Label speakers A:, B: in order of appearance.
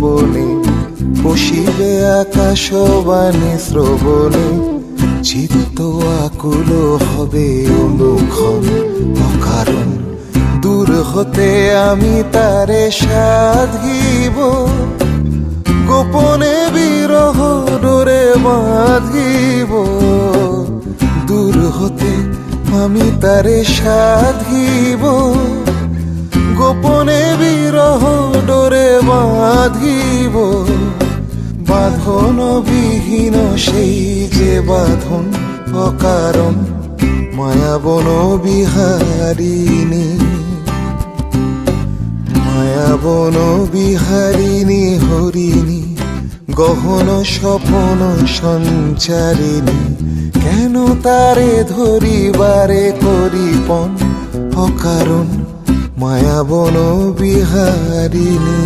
A: বনে বসিবে আকাশবাণী শ্রবণে, চিত্ত আকুল হবে অনুক্ষণ অকারণ। দূর হতে আমি তারে সাধিব, গোপনে বিরহ ডোরে বাঁধিব। দূর হতে আমি তারে সাধিব, গোপনে বিরহ ডোরে বাঁধিব। বাঁধন বিহীন সেই যে বাঁধন অকারণ, মায়াবন বিহারিণী, মায়াবন বিহারিণী হরিণী, গহন স্বপন সঞ্চারিণী। কেন তারে ধরিবারে করিপন অকারণ, মায়াবন বিহারিণী।